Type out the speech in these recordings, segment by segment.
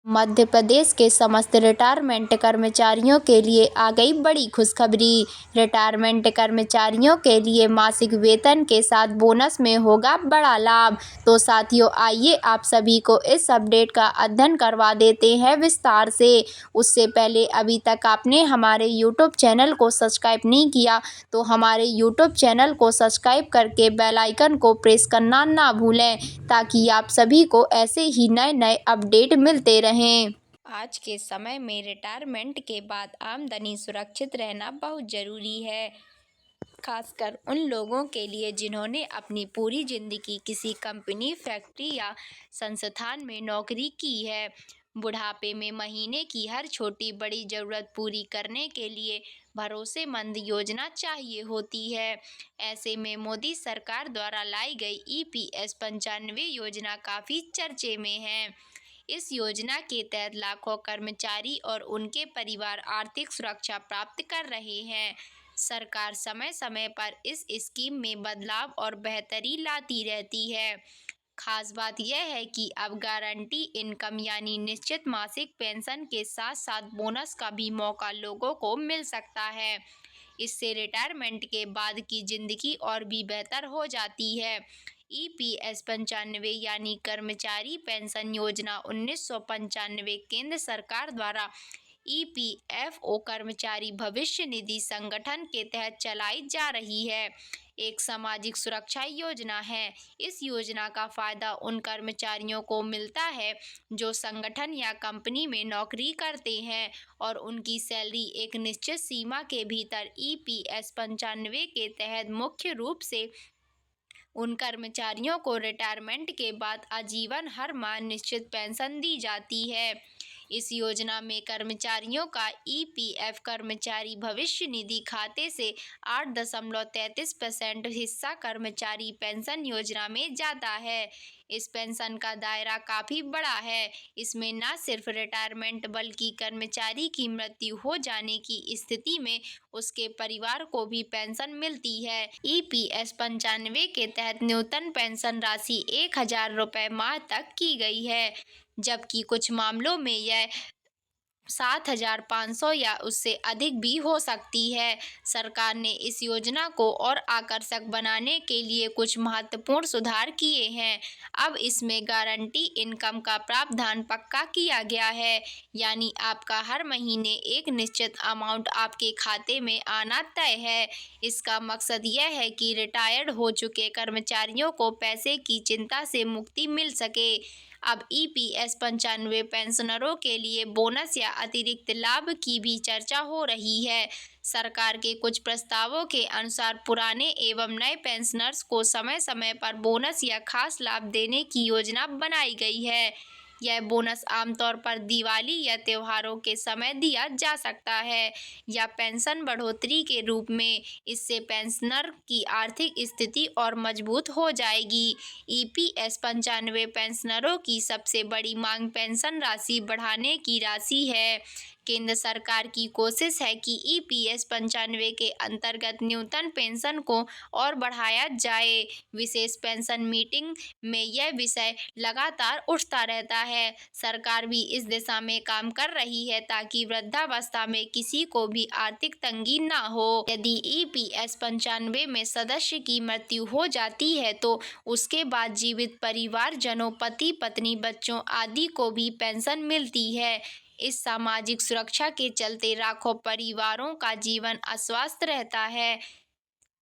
मध्य प्रदेश के समस्त रिटायरमेंट कर्मचारियों के लिए आ गई बड़ी खुशखबरी। रिटायरमेंट कर्मचारियों के लिए मासिक वेतन के साथ बोनस में होगा बड़ा लाभ। तो साथियों, आइए आप सभी को इस अपडेट का अध्ययन करवा देते हैं विस्तार से। उससे पहले अभी तक आपने हमारे यूट्यूब चैनल को सब्सक्राइब नहीं किया तो हमारे यूट्यूब चैनल को सब्सक्राइब करके बेल आइकन को प्रेस करना ना भूलें, ताकि आप सभी को ऐसे ही नए नए अपडेट मिलते रहें। आज के समय में रिटायरमेंट के बाद आमदनी सुरक्षित रहना बहुत ज़रूरी है, खासकर उन लोगों के लिए जिन्होंने अपनी पूरी ज़िंदगी किसी कंपनी, फैक्ट्री या संस्थान में नौकरी की है। बुढ़ापे में महीने की हर छोटी बड़ी ज़रूरत पूरी करने के लिए भरोसेमंद योजना चाहिए होती है। ऐसे में मोदी सरकार द्वारा लाई गई EPS 95 योजना काफ़ी चर्चे में है। इस योजना के तहत लाखों कर्मचारी और उनके परिवार आर्थिक सुरक्षा प्राप्त कर रहे हैं। सरकार समय समय पर इस स्कीम में बदलाव और बेहतरी लाती रहती है। खास बात यह है कि अब गारंटी इनकम यानी निश्चित मासिक पेंशन के साथ साथ बोनस का भी मौका लोगों को मिल सकता है। इससे रिटायरमेंट के बाद की जिंदगी और भी बेहतर हो जाती है। EPS 95 यानी कर्मचारी पेंशन योजना 1995 केंद्र सरकार द्वारा EPFO कर्मचारी भविष्य निधि संगठन के तहत चलाई जा रही है, एक सामाजिक सुरक्षा योजना है। इस योजना का फायदा उन कर्मचारियों को मिलता है जो संगठन या कंपनी में नौकरी करते हैं और उनकी सैलरी एक निश्चित सीमा के भीतर EPS 95 के तहत मुख्य रूप से उन कर्मचारियों को रिटायरमेंट के बाद आजीवन हर माह निश्चित पेंशन दी जाती है। इस योजना में कर्मचारियों का EPF कर्मचारी भविष्य निधि खाते से 8.33% हिस्सा कर्मचारी पेंशन योजना में जाता है। इस पेंशन का दायरा काफ़ी बड़ा है। इसमें न सिर्फ रिटायरमेंट बल्कि कर्मचारी की मृत्यु हो जाने की स्थिति में उसके परिवार को भी पेंशन मिलती है। EPS 95 के तहत न्यूनतम पेंशन राशि 1000 रुपये माह तक की गई है, जबकि कुछ मामलों में यह 7500 या उससे अधिक भी हो सकती है। सरकार ने इस योजना को और आकर्षक बनाने के लिए कुछ महत्वपूर्ण सुधार किए हैं। अब इसमें गारंटी इनकम का प्रावधान पक्का किया गया है, यानी आपका हर महीने एक निश्चित अमाउंट आपके खाते में आना तय है। इसका मकसद यह है कि रिटायर्ड हो चुके कर्मचारियों को पैसे की चिंता से मुक्ति मिल सके। अब EPS 95 पेंशनरों के लिए बोनस या अतिरिक्त लाभ की भी चर्चा हो रही है। सरकार के कुछ प्रस्तावों के अनुसार पुराने एवं नए पेंशनर्स को समय समय पर बोनस या खास लाभ देने की योजना बनाई गई है। यह बोनस आमतौर पर दिवाली या त्योहारों के समय दिया जा सकता है या पेंशन बढ़ोतरी के रूप में। इससे पेंशनर की आर्थिक स्थिति और मजबूत हो जाएगी। EPS 95 पेंशनरों की सबसे बड़ी मांग पेंशन राशि बढ़ाने की राशि है। केंद्र सरकार की कोशिश है कि EPS 95 के अंतर्गत न्यूनतम पेंशन को और बढ़ाया जाए। विशेष पेंशन मीटिंग में यह विषय लगातार उठता रहता है। सरकार भी इस दिशा में काम कर रही है ताकि वृद्धावस्था में किसी को भी आर्थिक तंगी ना हो। यदि EPS 95 में सदस्य की मृत्यु हो जाती है तो उसके बाद जीवित परिवारजनों, पति पत्नी, बच्चों आदि को भी पेंशन मिलती है। इस सामाजिक सुरक्षा के चलते लाखों परिवारों का जीवन आश्वस्त रहता है।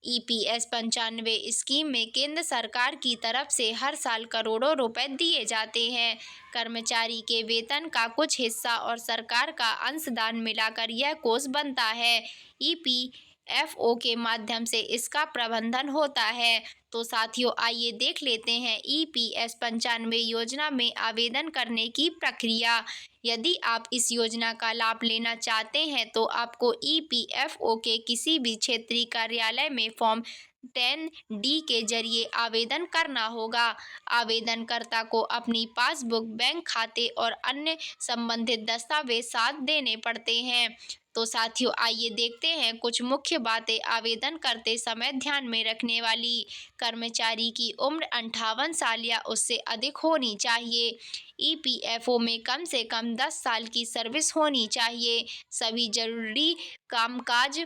EPS 95 स्कीम में केंद्र सरकार की तरफ से हर साल करोड़ों रुपए दिए जाते हैं। कर्मचारी के वेतन का कुछ हिस्सा और सरकार का अंशदान मिलाकर यह कोष बनता है। EPFO के माध्यम से इसका प्रबंधन होता है। तो साथियों, आइए देख लेते हैं EPS 95 योजना में आवेदन करने की प्रक्रिया। यदि आप इस योजना का लाभ लेना चाहते हैं तो आपको EPFO के किसी भी क्षेत्रीय कार्यालय में फॉर्म 10D के जरिए आवेदन करना होगा। आवेदनकर्ता को अपनी पासबुक, बैंक खाते और अन्य संबंधित दस्तावेज साथ देने पड़ते हैं। तो साथियों, आइए देखते हैं कुछ मुख्य बातें आवेदन करते समय ध्यान में रखने वाली। कर्मचारी की उम्र 58 साल या उससे अधिक होनी चाहिए। EPFO में कम से कम 10 साल की सर्विस होनी चाहिए। सभी जरूरी कामकाज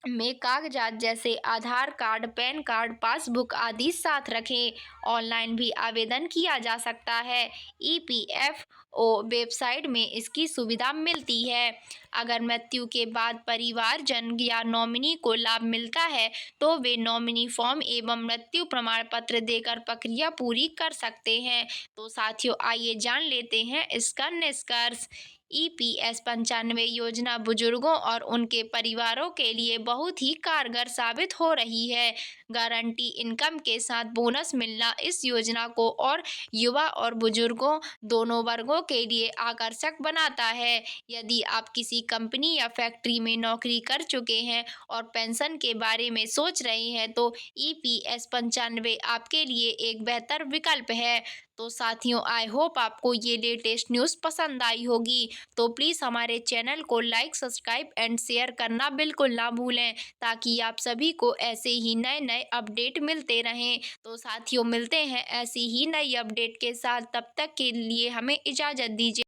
में कागजात जैसे आधार कार्ड, पैन कार्ड, पासबुक आदि साथ रखें। ऑनलाइन भी आवेदन किया जा सकता है। EPFO वेबसाइट में इसकी सुविधा मिलती है। अगर मृत्यु के बाद परिवारजन या नॉमिनी को लाभ मिलता है तो वे नॉमिनी फॉर्म एवं मृत्यु प्रमाण पत्र देकर प्रक्रिया पूरी कर सकते हैं। तो साथियों, आइए जान लेते हैं इसका निष्कर्ष। EPS 95 योजना बुजुर्गों और उनके परिवारों के लिए बहुत ही कारगर साबित हो रही है। गारंटी इनकम के साथ बोनस मिलना इस योजना को और युवा और बुजुर्गों दोनों वर्गों के लिए आकर्षक बनाता है। यदि आप किसी कंपनी या फैक्ट्री में नौकरी कर चुके हैं और पेंशन के बारे में सोच रहे हैं तो EPS 95 आपके लिए एक बेहतर विकल्प है। तो साथियों, आई होप आपको ये लेटेस्ट न्यूज़ पसंद आई होगी। तो प्लीज़ हमारे चैनल को लाइक, सब्सक्राइब एंड शेयर करना बिल्कुल ना भूलें, ताकि आप सभी को ऐसे ही नए नए अपडेट मिलते रहें। तो साथियों, मिलते हैं ऐसी ही नई अपडेट के साथ। तब तक के लिए हमें इजाज़त दीजिए।